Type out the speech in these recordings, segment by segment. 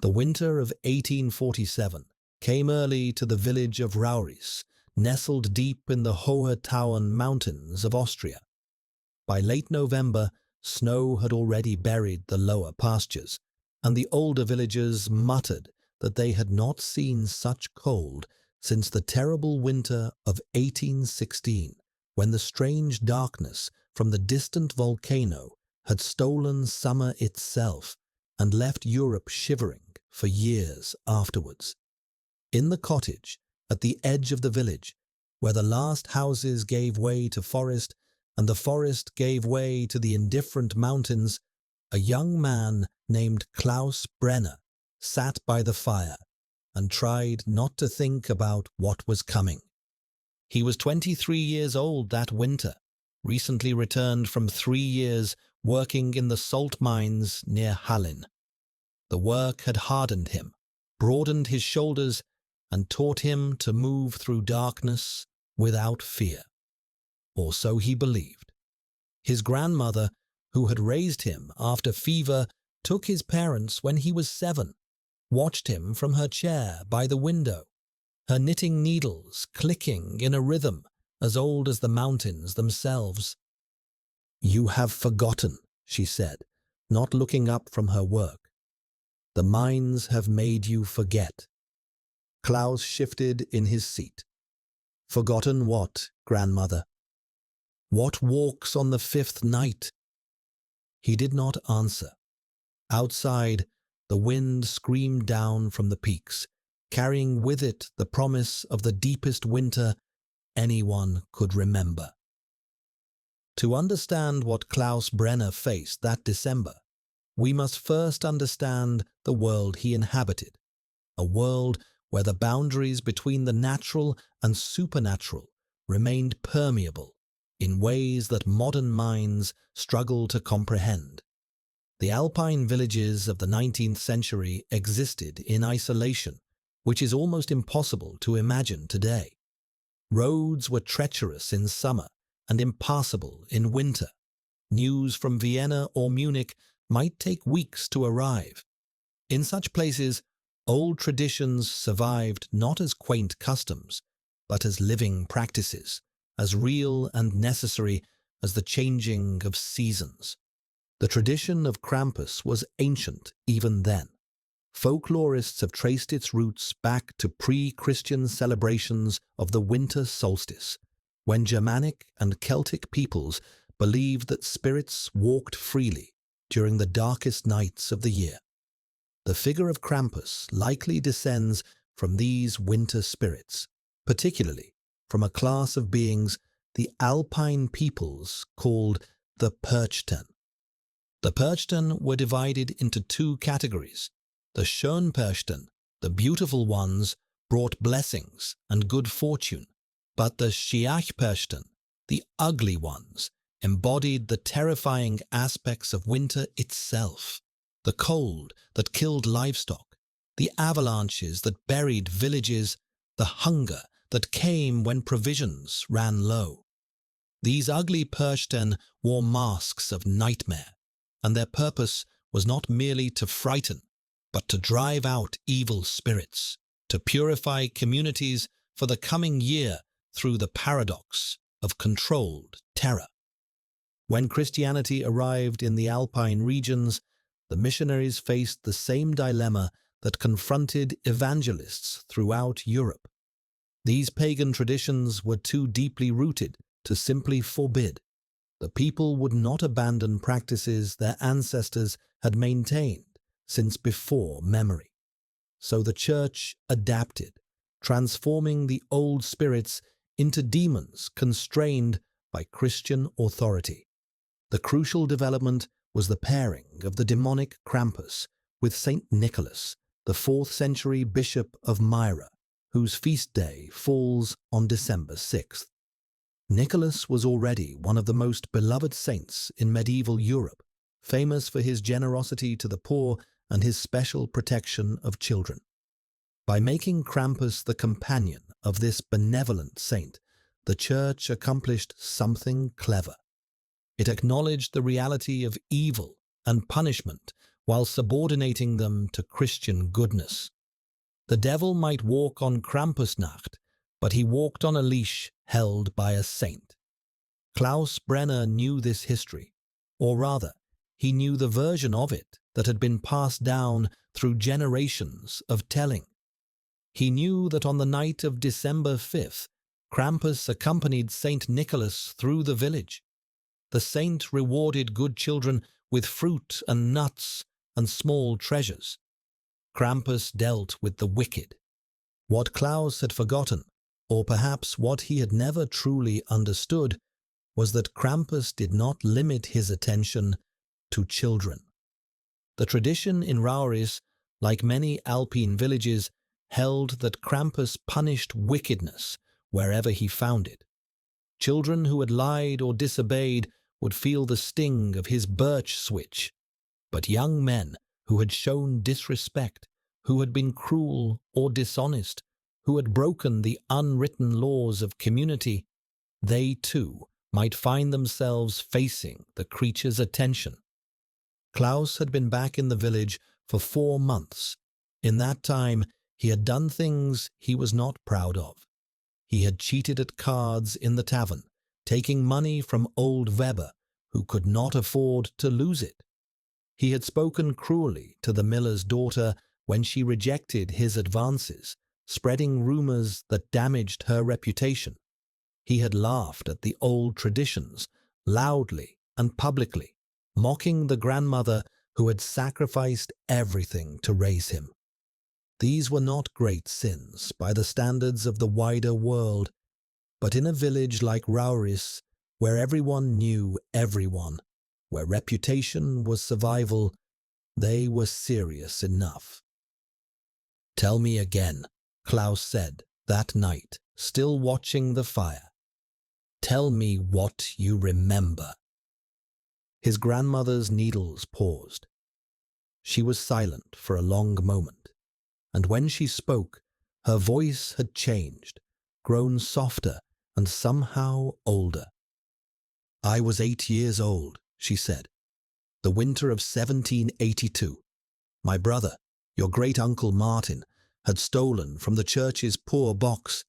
The winter of 1847 came early to the village of Rauris, nestled deep in the Hohe Tauern mountains of Austria. By late November, snow had already buried the lower pastures, and the older villagers muttered that they had not seen such cold since the terrible winter of 1816, when the strange darkness from the distant volcano had stolen summer itself and left Europe shivering for years afterwards. In the cottage, at the edge of the village, where the last houses gave way to forest and the forest gave way to the indifferent mountains, a young man named Klaus Brenner sat by the fire and tried not to think about what was coming. He was 23 years old that winter, recently returned from 3 years working in the salt mines near Hallowed. The work had hardened him, broadened his shoulders, and taught him to move through darkness without fear. Or so he believed. His grandmother, who had raised him after fever, took his parents when he was 7, watched him from her chair by the window, her knitting needles clicking in a rhythm as old as the mountains themselves. "You have forgotten," she said, not looking up from her work. "The mines have made you forget." Klaus shifted in his seat. "Forgotten what, grandmother? What walks on the 5th night?" He did not answer. Outside, the wind screamed down from the peaks, carrying with it the promise of the deepest winter anyone could remember. To understand what Klaus Brenner faced that December, we must first understand the world he inhabited, a world where the boundaries between the natural and supernatural remained permeable in ways that modern minds struggle to comprehend. The Alpine villages of the 19th century existed in isolation, which is almost impossible to imagine today. Roads were treacherous in summer and impassable in winter. News from Vienna or Munich might take weeks to arrive. In such places, old traditions survived not as quaint customs, but as living practices, as real and necessary as the changing of seasons. The tradition of Krampus was ancient even then. Folklorists have traced its roots back to pre-Christian celebrations of the winter solstice, when Germanic and Celtic peoples believed that spirits walked freely during the darkest nights of the year. The figure of Krampus likely descends from these winter spirits, particularly from a class of beings, the Alpine peoples called the Perchten. The Perchten were divided into 2 categories. The Schönperchten, the beautiful ones, brought blessings and good fortune, but the Schiachperchten, the ugly ones, embodied the terrifying aspects of winter itself. The cold that killed livestock, the avalanches that buried villages, the hunger that came when provisions ran low. These ugly Perchten wore masks of nightmare, and their purpose was not merely to frighten, but to drive out evil spirits, to purify communities for the coming year through the paradox of controlled terror. When Christianity arrived in the Alpine regions, the missionaries faced the same dilemma that confronted evangelists throughout Europe. These pagan traditions were too deeply rooted to simply forbid. The people would not abandon practices their ancestors had maintained since before memory. So the Church adapted, transforming the old spirits into demons constrained by Christian authority. The crucial development was the pairing of the demonic Krampus with Saint Nicholas, the 4th century bishop of Myra, whose feast day falls on December 6th. Nicholas was already one of the most beloved saints in medieval Europe, famous for his generosity to the poor and his special protection of children. By making Krampus the companion of this benevolent saint, the Church accomplished something clever. It acknowledged the reality of evil and punishment while subordinating them to Christian goodness. The devil might walk on Krampusnacht, but he walked on a leash held by a saint. Klaus Brenner knew this history, or rather, he knew the version of it that had been passed down through generations of telling. He knew that on the night of December 5th, Krampus accompanied Saint Nicholas through the village. The saint rewarded good children with fruit and nuts and small treasures. Krampus dealt with the wicked. What Klaus had forgotten, or perhaps what he had never truly understood, was that Krampus did not limit his attention to children. The tradition in Rauris, like many Alpine villages, held that Krampus punished wickedness wherever he found it. Children who had lied or disobeyed would feel the sting of his birch switch, but young men who had shown disrespect, who had been cruel or dishonest, who had broken the unwritten laws of community, they too might find themselves facing the creature's attention. Klaus had been back in the village for 4 months. In that time, he had done things he was not proud of. He had cheated at cards in the tavern, taking money from old Weber, who could not afford to lose it. He had spoken cruelly to the miller's daughter when she rejected his advances, spreading rumors that damaged her reputation. He had laughed at the old traditions, loudly and publicly, mocking the grandmother who had sacrificed everything to raise him. These were not great sins by the standards of the wider world, but in a village like Rauris, where everyone knew everyone, where reputation was survival, they were serious enough. "Tell me again," Klaus said that night, still watching the fire. "Tell me what you remember." His grandmother's needles paused. She was silent for a long moment, and when she spoke, her voice had changed, grown softer and somehow older. "I was 8 years old," she said. "The winter of 1782. My brother, your great-uncle Martin, had stolen from the church's poor box.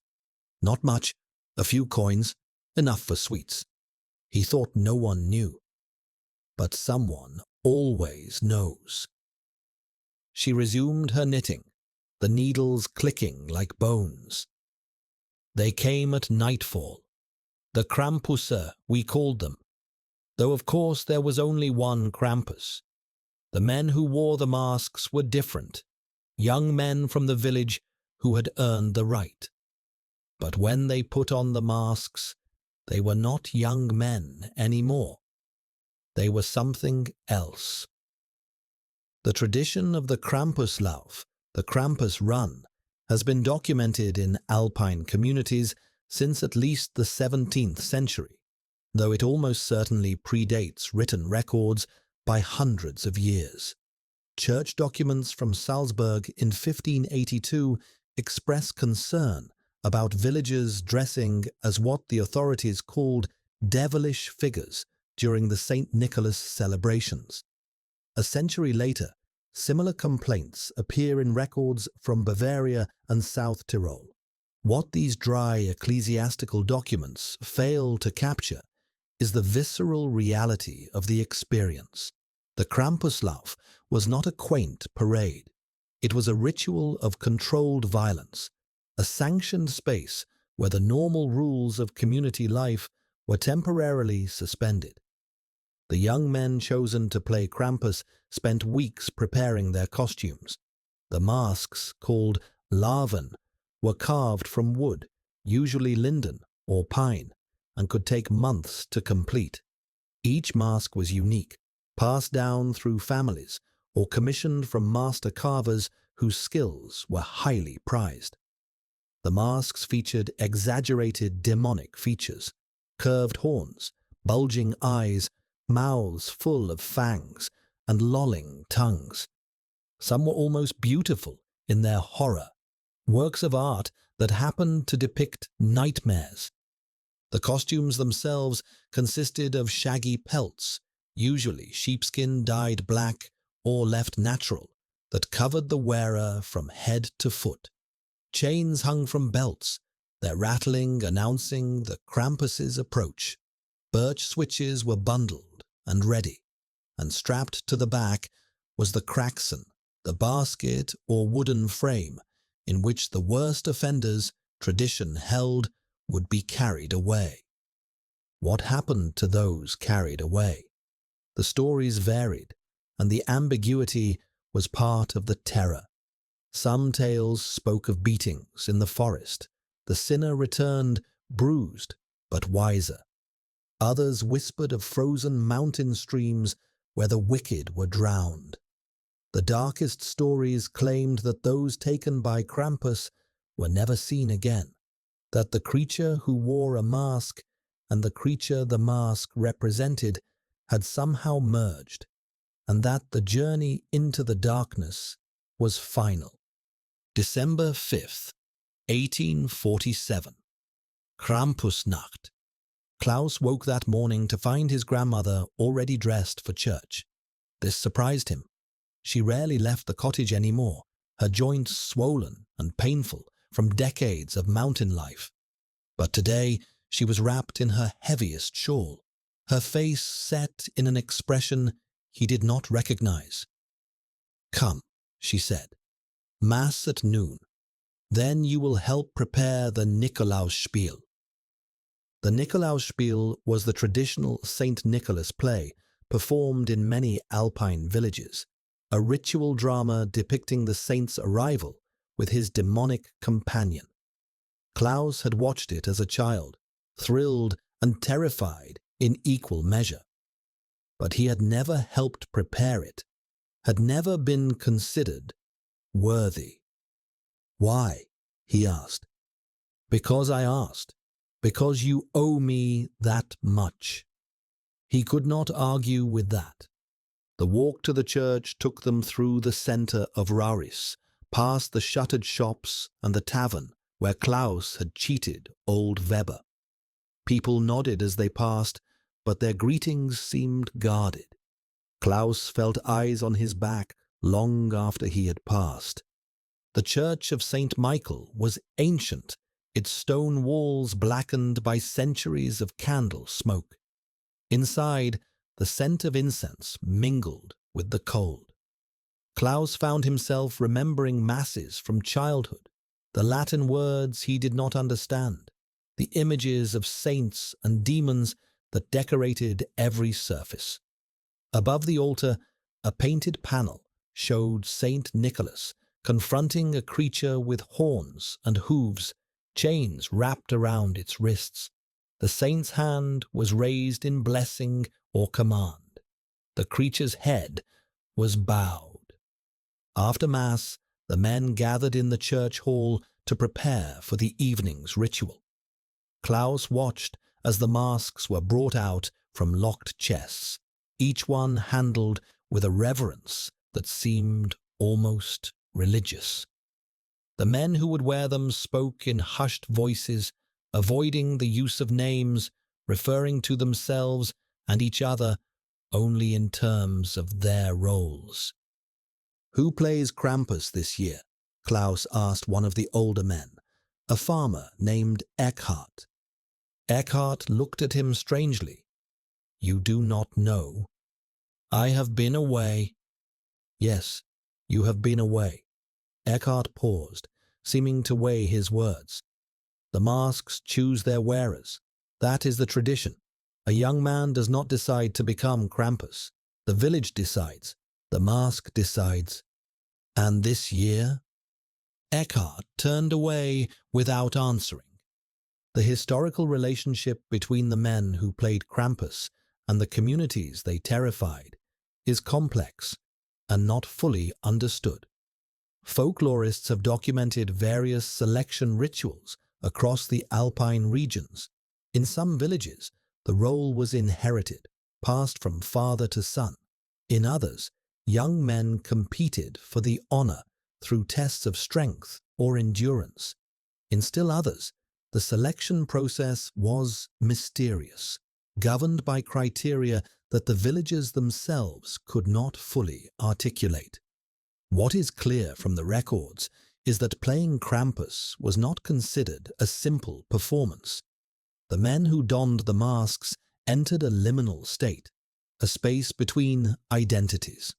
Not much, a few coins, enough for sweets. He thought no one knew. But someone always knows." She resumed her knitting, the needles clicking like bones. "They came at nightfall. The Krampusser, we called them, though of course there was only one Krampus. The men who wore the masks were different, young men from the village who had earned the right. But when they put on the masks, they were not young men anymore. They were something else." The tradition of the Krampuslauf, the Krampus Run, has been documented in Alpine communities since at least the 17th century, though it almost certainly predates written records by hundreds of years. Church documents from Salzburg in 1582 express concern about villagers dressing as what the authorities called devilish figures during the St. Nicholas celebrations. A century later, similar complaints appear in records from Bavaria and South Tyrol. What these dry ecclesiastical documents fail to capture is the visceral reality of the experience. The Krampuslauf was not a quaint parade. It was a ritual of controlled violence, a sanctioned space where the normal rules of community life were temporarily suspended. The young men chosen to play Krampus spent weeks preparing their costumes. The masks, called larven, were carved from wood, usually linden or pine, and could take months to complete. Each mask was unique, passed down through families, or commissioned from master carvers whose skills were highly prized. The masks featured exaggerated demonic features, curved horns, bulging eyes, mouths full of fangs, and lolling tongues. Some were almost beautiful in their horror, works of art that happened to depict nightmares. The costumes themselves consisted of shaggy pelts, usually sheepskin dyed black or left natural, that covered the wearer from head to foot. Chains hung from belts, their rattling announcing the Krampus's approach. Birch switches were bundled and ready, and strapped to the back was the kraxen, the basket or wooden frame in which the worst offenders, tradition held, would be carried away. What happened to those carried away? The stories varied, and the ambiguity was part of the terror. Some tales spoke of beatings in the forest. The sinner returned bruised but wiser. Others whispered of frozen mountain streams where the wicked were drowned. The darkest stories claimed that those taken by Krampus were never seen again, that the creature who wore a mask and the creature the mask represented had somehow merged, and that the journey into the darkness was final. December 5th, 1847. Krampusnacht. Klaus woke that morning to find his grandmother already dressed for church. This surprised him. She rarely left the cottage anymore, her joints swollen and painful from decades of mountain life. But today she was wrapped in her heaviest shawl, her face set in an expression he did not recognize. "Come," she said. "Mass at noon. Then you will help prepare the Nikolausspiel." The Nikolausspiel was the traditional St. Nicholas play performed in many Alpine villages, a ritual drama depicting the saint's arrival with his demonic companion. Klaus had watched it as a child, thrilled and terrified in equal measure. But he had never helped prepare it, had never been considered worthy. "Why?" he asked. "Because I asked. Because you owe me that much." He could not argue with that. The walk to the church took them through the centre of Rauris, past the shuttered shops and the tavern where Klaus had cheated old Weber. People nodded as they passed, but their greetings seemed guarded. Klaus felt eyes on his back long after he had passed. The church of St. Michael was ancient, its stone walls blackened by centuries of candle smoke. Inside, the scent of incense mingled with the cold. Klaus found himself remembering masses from childhood, the Latin words he did not understand, the images of saints and demons that decorated every surface. Above the altar, a painted panel showed Saint Nicholas confronting a creature with horns and hooves, chains wrapped around its wrists. The saint's hand was raised in blessing or command. The creature's head was bowed. After Mass, the men gathered in the church hall to prepare for the evening's ritual. Klaus watched as the masks were brought out from locked chests, each one handled with a reverence that seemed almost religious. The men who would wear them spoke in hushed voices, avoiding the use of names, referring to themselves and each other only in terms of their roles. "Who plays Krampus this year?" Klaus asked one of the older men, a farmer named Eckhart. Eckhart looked at him strangely. "You do not know?" "I have been away." "Yes, you have been away." Eckhart paused, seeming to weigh his words. "The masks choose their wearers. That is the tradition. A young man does not decide to become Krampus. The village decides. The mask decides." "And this year?" Eckhart turned away without answering. The historical relationship between the men who played Krampus and the communities they terrified is complex and not fully understood. Folklorists have documented various selection rituals across the Alpine regions. In some villages, the role was inherited, passed from father to son. In others, young men competed for the honor through tests of strength or endurance. In still others, the selection process was mysterious, governed by criteria that the villagers themselves could not fully articulate. What is clear from the records is that playing Krampus was not considered a simple performance. The men who donned the masks entered a liminal state, a space between identities.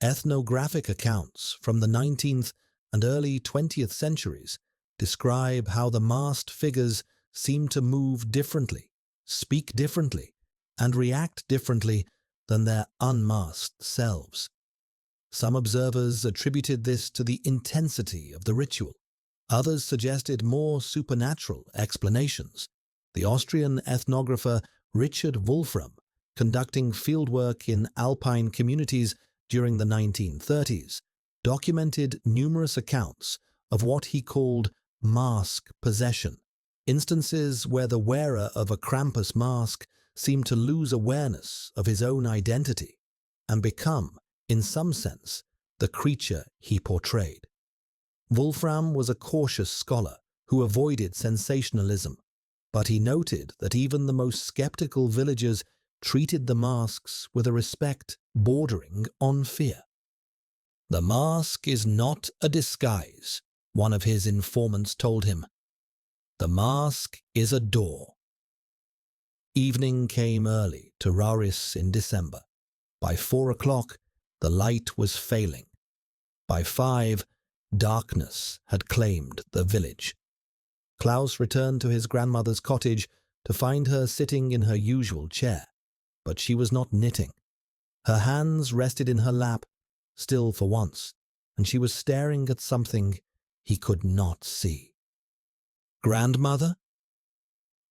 Ethnographic accounts from the 19th and early 20th centuries describe how the masked figures seemed to move differently, speak differently, and react differently than their unmasked selves. Some observers attributed this to the intensity of the ritual. Others suggested more supernatural explanations. The Austrian ethnographer Richard Wolfram, conducting fieldwork in Alpine communities during the 1930s, documented numerous accounts of what he called mask possession, instances where the wearer of a Krampus mask seemed to lose awareness of his own identity and become, in some sense, the creature he portrayed. Wolfram was a cautious scholar who avoided sensationalism, but he noted that even the most skeptical villagers treated the masks with a respect bordering on fear. "The mask is not a disguise," one of his informants told him. "The mask is a door." Evening came early to Rauris in December. By 4 o'clock, the light was failing. By 5, darkness had claimed the village. Klaus returned to his grandmother's cottage to find her sitting in her usual chair, but she was not knitting. Her hands rested in her lap, still for once, and she was staring at something he could not see. "Grandmother,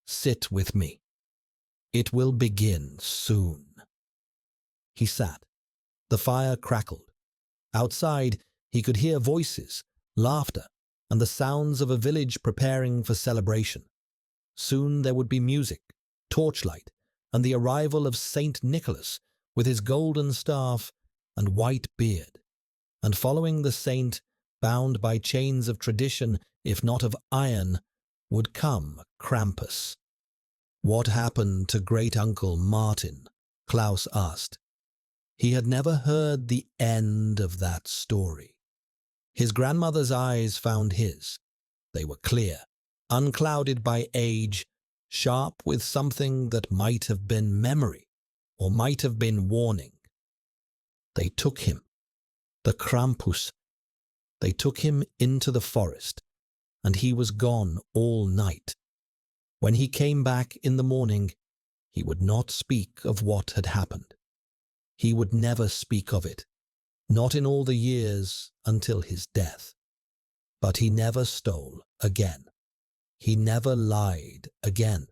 sit with me. It will begin soon." He sat. The fire crackled. Outside, he could hear voices, laughter, and the sounds of a village preparing for celebration. Soon there would be music, torchlight, and the arrival of Saint Nicholas with his golden staff and white beard. And following the saint, bound by chains of tradition, if not of iron, would come Krampus. "What happened to great-uncle Martin?" Klaus asked. He had never heard the end of that story. His grandmother's eyes found his. They were clear, unclouded by age, sharp with something that might have been memory or might have been warning. "They took him, the Krampus. They took him into the forest, and he was gone all night. When he came back in the morning, he would not speak of what had happened. He would never speak of it, not in all the years until his death. But he never stole again. He never lied again.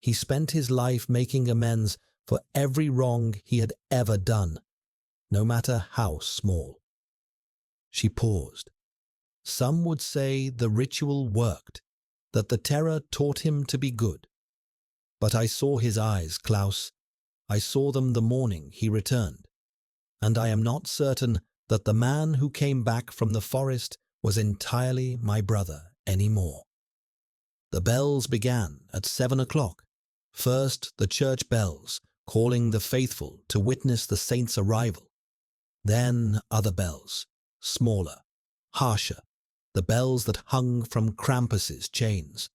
He spent his life making amends for every wrong he had ever done, no matter how small." She paused. Some would say the ritual worked, that the terror taught him to be good. But I saw his eyes, Klaus. I saw them the morning he returned, and I am not certain that the man who came back from the forest was entirely my brother anymore. The bells began at 7 o'clock. First the church bells, calling the faithful to witness the saint's arrival. Then other bells, smaller, harsher, the bells that hung from Krampus's chains.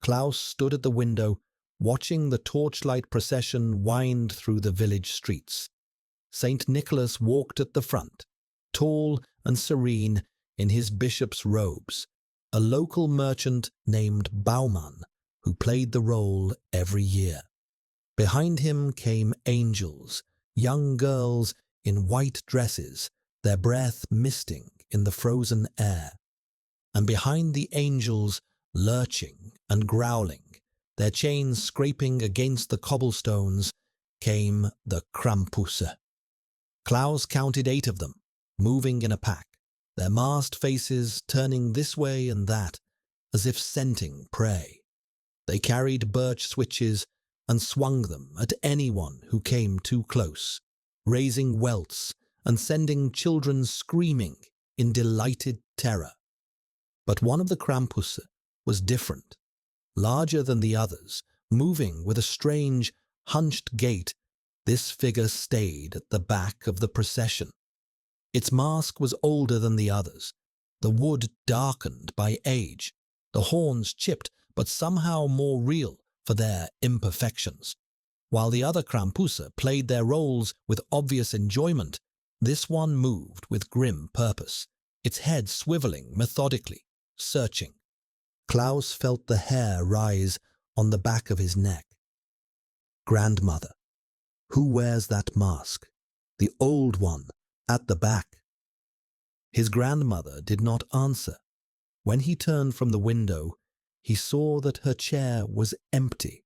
Klaus stood at the window, watching the torchlight procession wind through the village streets. Saint Nicholas walked at the front, tall and serene in his bishop's robes, a local merchant named Baumann, who played the role every year. Behind him came angels, young girls in white dresses, their breath misting in the frozen air. And behind the angels, lurching and growling, their chains scraping against the cobblestones, came the Krampus. Klaus counted 8 of them, moving in a pack, their masked faces turning this way and that, as if scenting prey. They carried birch switches and swung them at anyone who came too close, raising welts and sending children screaming in delighted terror. But one of the Krampus was different, larger than the others, moving with a strange, hunched gait, this figure stayed at the back of the procession. Its mask was older than the others, the wood darkened by age, the horns chipped but somehow more real for their imperfections. While the other Krampusse played their roles with obvious enjoyment, this one moved with grim purpose, its head swiveling methodically, searching. Klaus felt the hair rise on the back of his neck. Grandmother. Who wears that mask? The old one, at the back. His grandmother did not answer. When he turned from the window, he saw that her chair was empty.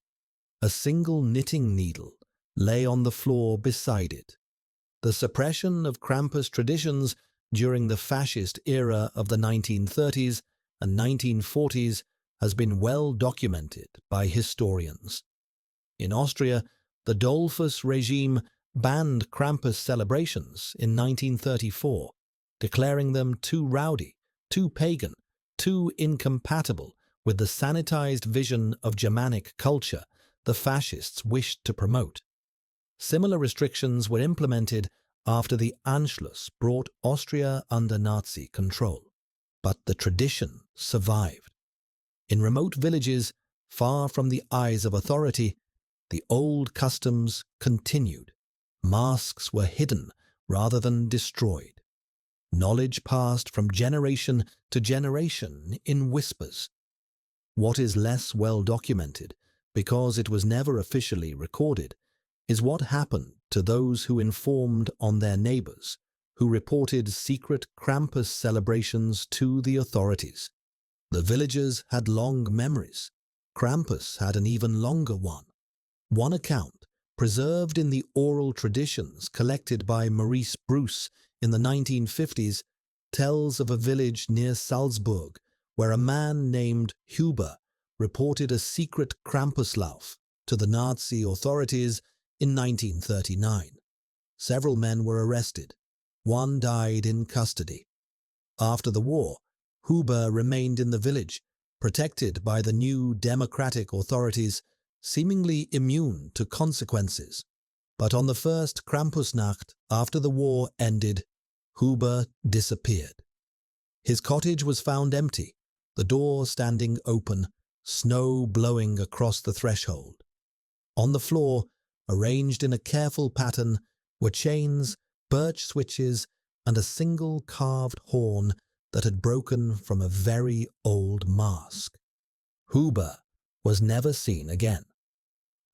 A single knitting needle lay on the floor beside it. The suppression of Krampus traditions during the fascist era of the 1930s and 1940s has been well documented by historians. In Austria, the Dollfuss regime banned Krampus celebrations in 1934, declaring them too rowdy, too pagan, too incompatible with the sanitized vision of Germanic culture the fascists wished to promote. Similar restrictions were implemented after the Anschluss brought Austria under Nazi control, but the tradition survived. In remote villages, far from the eyes of authority, the old customs continued. Masks were hidden rather than destroyed. Knowledge passed from generation to generation in whispers. What is less well documented, because it was never officially recorded, is what happened to those who informed on their neighbors, who reported secret Krampus celebrations to the authorities. The villagers had long memories. Krampus had an even longer one. One account, preserved in the oral traditions collected by Maurice Bruce in the 1950s, tells of a village near Salzburg where a man named Huber reported a secret Krampuslauf to the Nazi authorities in 1939. Several men were arrested. One died in custody. After the war, Huber remained in the village, protected by the new democratic authorities, seemingly immune to consequences. But on the first Krampusnacht after the war ended, Huber disappeared. His cottage was found empty, the door standing open, snow blowing across the threshold. On the floor, arranged in a careful pattern, were chains, birch switches, and a single carved horn that had broken from a very old mask. Huber was never seen again.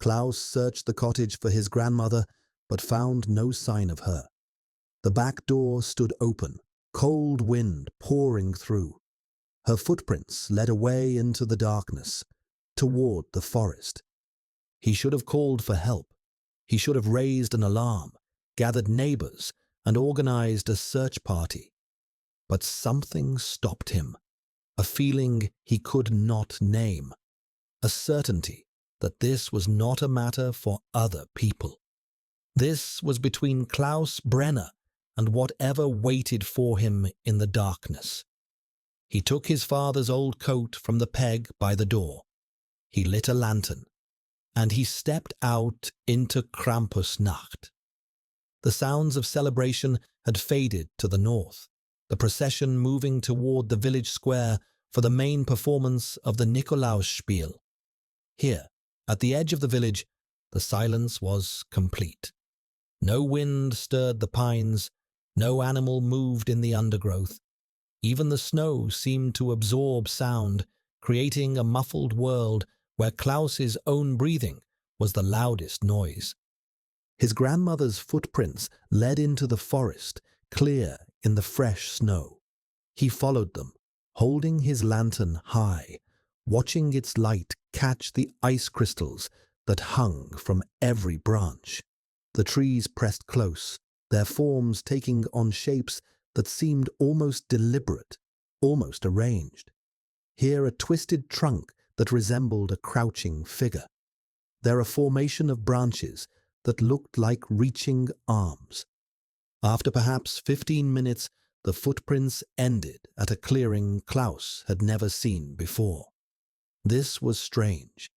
Klaus searched the cottage for his grandmother, but found no sign of her. The back door stood open, cold wind pouring through. Her footprints led away into the darkness, toward the forest. He should have called for help. He should have raised an alarm, gathered neighbors, and organized a search party. But something stopped him, a feeling he could not name, a certainty that this was not a matter for other people. This was between Klaus Brenner and whatever waited for him in the darkness. He took his father's old coat from the peg by the door. He lit a lantern, and he stepped out into Krampusnacht. The sounds of celebration had faded to the north, the procession moving toward the village square for the main performance of the Nikolausspiel. Here, at the edge of the village, the silence was complete. No wind stirred the pines, no animal moved in the undergrowth. Even the snow seemed to absorb sound, creating a muffled world where Klaus's own breathing was the loudest noise. His grandmother's footprints led into the forest, clear in the fresh snow. He followed them, holding his lantern high, watching its light catch the ice crystals that hung from every branch. The trees pressed close, their forms taking on shapes that seemed almost deliberate, almost arranged. Here a twisted trunk that resembled a crouching figure. There a formation of branches that looked like reaching arms. After perhaps 15 minutes, the footprints ended at a clearing Klaus had never seen before. This was strange.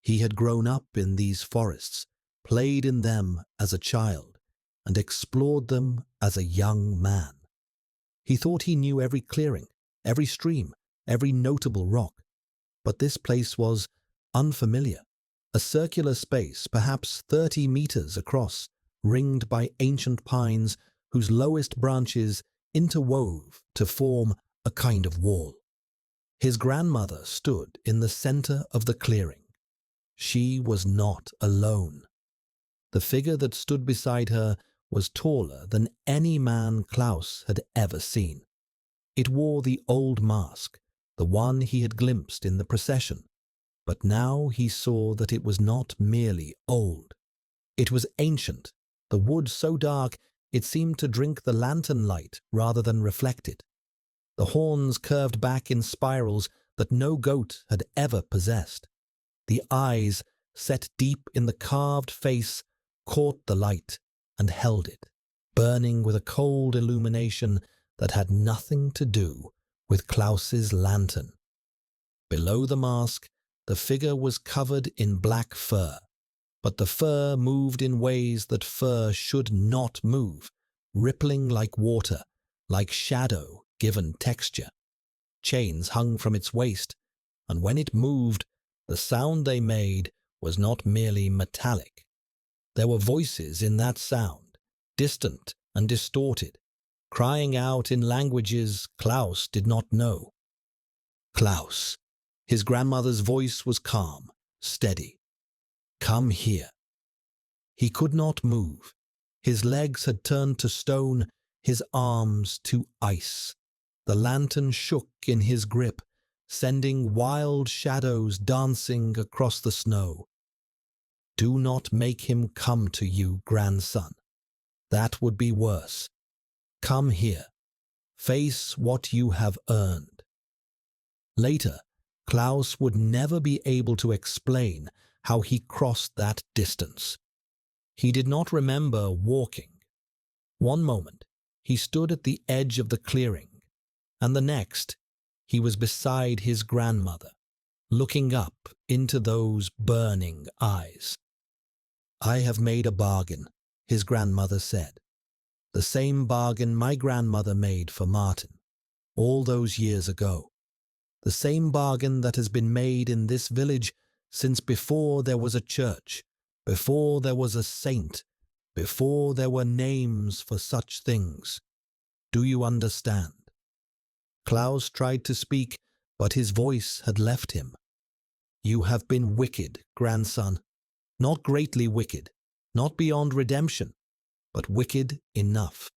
He had grown up in these forests, played in them as a child, and explored them as a young man. He thought he knew every clearing, every stream, every notable rock. But this place was unfamiliar, a circular space perhaps 30 meters across, ringed by ancient pines whose lowest branches interwove to form a kind of wall. His grandmother stood in the center of the clearing. She was not alone. The figure that stood beside her was taller than any man Klaus had ever seen. It wore the old mask, the one he had glimpsed in the procession, but now he saw that it was not merely old. It was ancient, the wood so dark it seemed to drink the lantern light rather than reflect it. The horns curved back in spirals that no goat had ever possessed. The eyes, set deep in the carved face, caught the light and held it, burning with a cold illumination that had nothing to do with Klaus's lantern. Below the mask, the figure was covered in black fur, but the fur moved in ways that fur should not move, rippling like water, like shadow given texture. Chains hung from its waist, and when it moved, the sound they made was not merely metallic. There were voices in that sound, distant and distorted, crying out in languages Klaus did not know. Klaus. His grandmother's voice was calm, steady. Come here. He could not move. His legs had turned to stone, his arms to ice. The lantern shook in his grip, sending wild shadows dancing across the snow. Do not make him come to you, grandson. That would be worse. Come here. Face what you have earned. Later, Klaus would never be able to explain how he crossed that distance. He did not remember walking. One moment, he stood at the edge of the clearing, and the next, he was beside his grandmother, looking up into those burning eyes. I have made a bargain, his grandmother said. The same bargain my grandmother made for Martin, all those years ago. The same bargain that has been made in this village since before there was a church, before there was a saint, before there were names for such things. Do you understand? Klaus tried to speak, but his voice had left him. You have been wicked, grandson. Not greatly wicked, not beyond redemption, but wicked enough.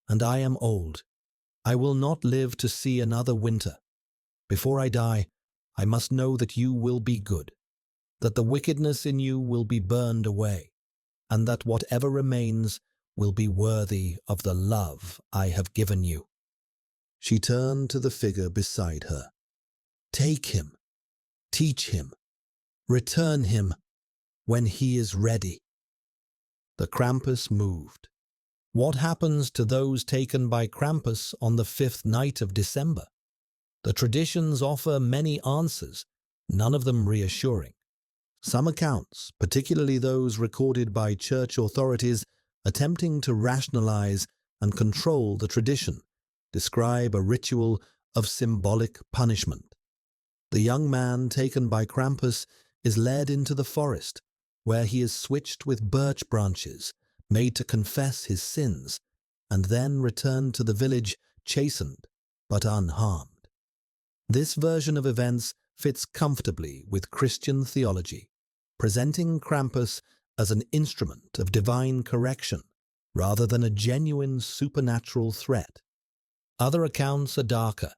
And I am old. I will not live to see another winter. Before I die, I must know that you will be good, that the wickedness in you will be burned away, and that whatever remains will be worthy of the love I have given you. She turned to the figure beside her. Take him, teach him, return him when he is ready. The Krampus moved. What happens to those taken by Krampus on the 5th night of December? The traditions offer many answers, none of them reassuring. Some accounts, particularly those recorded by church authorities attempting to rationalize and control the tradition, describe a ritual of symbolic punishment. The young man taken by Krampus is led into the forest, where he is switched with birch branches, made to confess his sins, and then returned to the village chastened but unharmed. This version of events fits comfortably with Christian theology, presenting Krampus as an instrument of divine correction rather than a genuine supernatural threat. Other accounts are darker.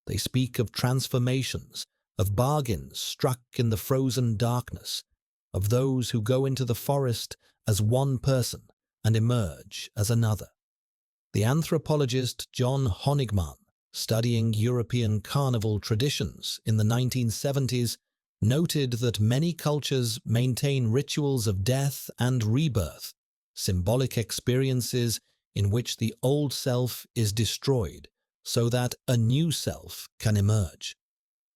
They speak of transformations, of bargains struck in the frozen darkness, of those who go into the forest as one person and emerge as another. The anthropologist John Honigmann, studying European carnival traditions in the 1970s, noted that many cultures maintain rituals of death and rebirth, symbolic experiences in which the old self is destroyed so that a new self can emerge.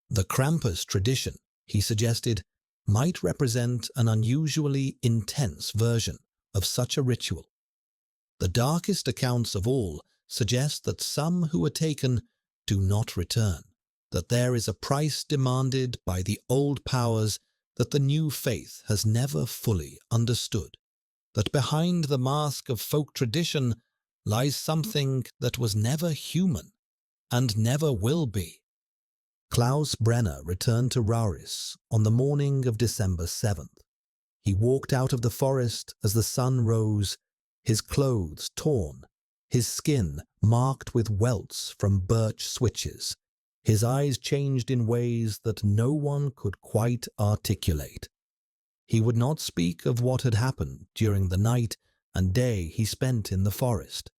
The Krampus tradition, he suggested, might represent an unusually intense version of such a ritual. The darkest accounts of all suggest that some who are taken do not return, that there is a price demanded by the old powers that the new faith has never fully understood, that behind the mask of folk tradition lies something that was never human and never will be. Klaus Brenner returned to Rauris on the morning of December 7th. He walked out of the forest as the sun rose, his clothes torn, his skin marked with welts from birch switches. His eyes changed in ways that no one could quite articulate. He would not speak of what had happened during the night and day he spent in the forest.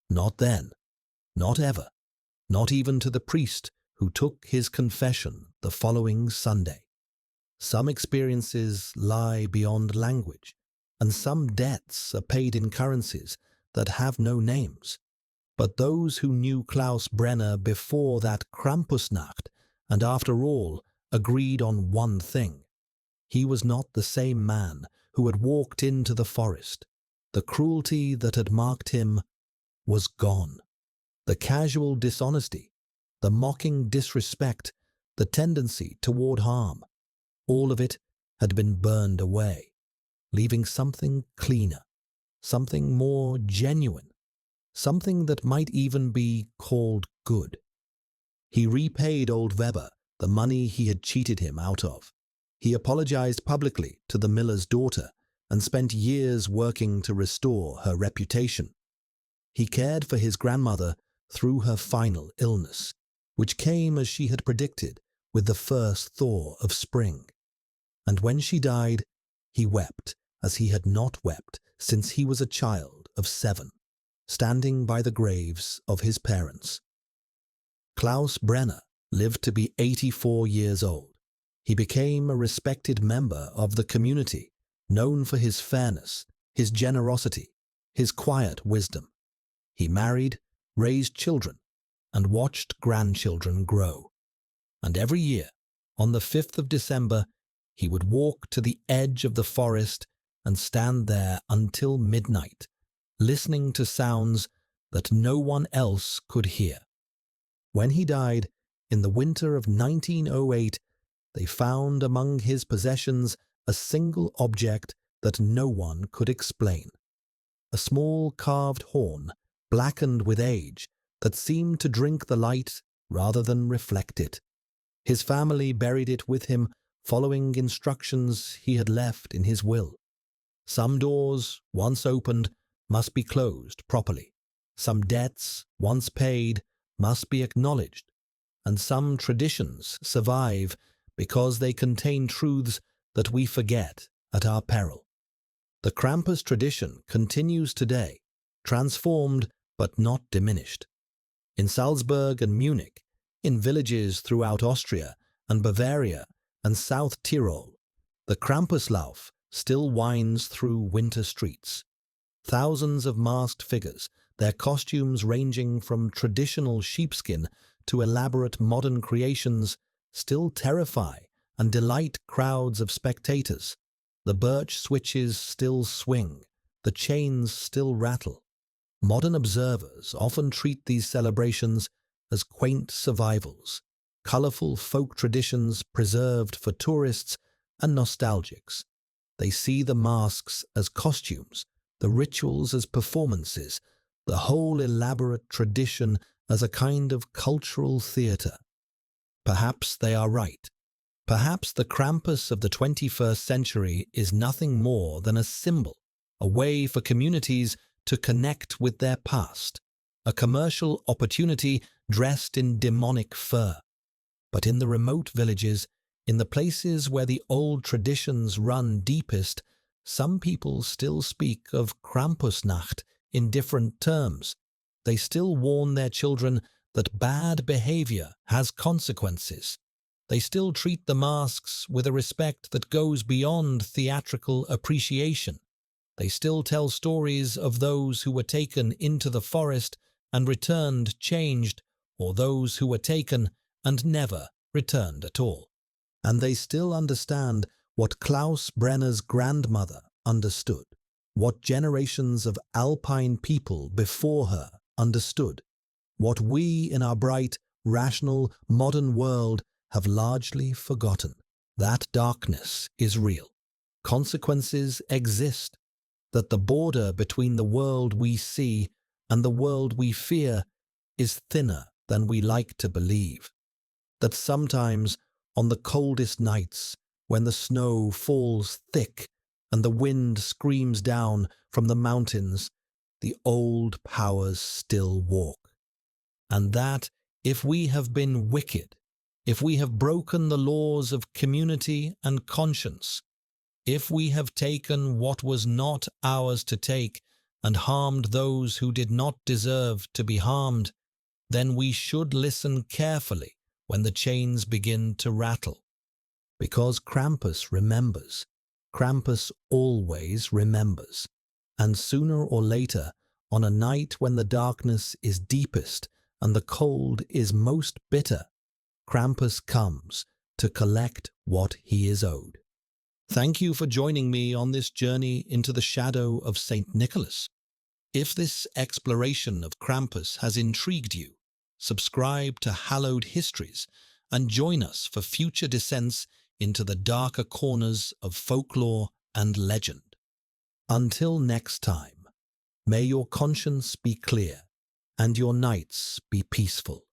Not then, not ever, not even to the priest who took his confession the following Sunday. Some experiences lie beyond language, and some debts are paid in currencies that have no names. But those who knew Klaus Brenner before that Krampusnacht, and after all, agreed on one thing. He was not the same man who had walked into the forest. The cruelty that had marked him was gone. The casual dishonesty, the mocking disrespect, the tendency toward harm, all of it had been burned away, leaving something cleaner, something more genuine, something that might even be called good. He repaid old Weber the money he had cheated him out of. He apologized publicly to the miller's daughter and spent years working to restore her reputation. He cared for his grandmother through her final illness, which came as she had predicted with the first thaw of spring. And when she died, he wept as he had not wept since he was a child of 7, standing by the graves of his parents. Klaus Brenner lived to be 84 years old. He became a respected member of the community, known for his fairness, his generosity, his quiet wisdom. He married, raised children, and watched grandchildren grow. And every year, on the 5th of December, he would walk to the edge of the forest and stand there until midnight, listening to sounds that no one else could hear. When he died, in the winter of 1908, they found among his possessions a single object that no one could explain. A small carved horn, blackened with age, that seemed to drink the light rather than reflect it. His family buried it with him, following instructions he had left in his will. Some doors, once opened, must be closed properly. Some debts, once paid, must be acknowledged. And some traditions survive because they contain truths that we forget at our peril. The Krampus tradition continues today, transformed but not diminished. In Salzburg and Munich, in villages throughout Austria and Bavaria and South Tyrol, the Krampuslauf still winds through winter streets. Thousands of masked figures, their costumes ranging from traditional sheepskin to elaborate modern creations, still terrify and delight crowds of spectators. The birch switches still swing, the chains still rattle. Modern observers often treat these celebrations as quaint survivals, colorful folk traditions preserved for tourists and nostalgics. They see the masks as costumes, the rituals as performances, the whole elaborate tradition as a kind of cultural theater. Perhaps they are right. Perhaps the Krampus of the 21st century is nothing more than a symbol, a way for communities to connect with their past, a commercial opportunity dressed in demonic fur. But in the remote villages, in the places where the old traditions run deepest, some people still speak of Krampusnacht in different terms. They still warn their children that bad behavior has consequences. They still treat the masks with a respect that goes beyond theatrical appreciation. They still tell stories of those who were taken into the forest and returned changed, or those who were taken and never returned at all. And they still understand what Klaus Brenner's grandmother understood, what generations of Alpine people before her understood, what we in our bright, rational, modern world have largely forgotten. That darkness is real. Consequences exist. That the border between the world we see and the world we fear is thinner than we like to believe. That sometimes, on the coldest nights, when the snow falls thick and the wind screams down from the mountains, the old powers still walk. And that, if we have been wicked, if we have broken the laws of community and conscience, if we have taken what was not ours to take and harmed those who did not deserve to be harmed, then we should listen carefully when the chains begin to rattle. Because Krampus remembers. Krampus always remembers. And sooner or later, on a night when the darkness is deepest and the cold is most bitter, Krampus comes to collect what he is owed. Thank you for joining me on this journey into the shadow of St. Nicholas. If this exploration of Krampus has intrigued you, subscribe to Hallowed Histories and join us for future descents into the darker corners of folklore and legend. Until next time, may your conscience be clear and your nights be peaceful.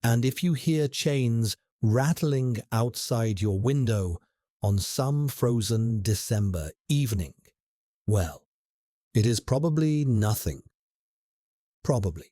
And if you hear chains rattling outside your window on some frozen December evening, well, it is probably nothing. Probably.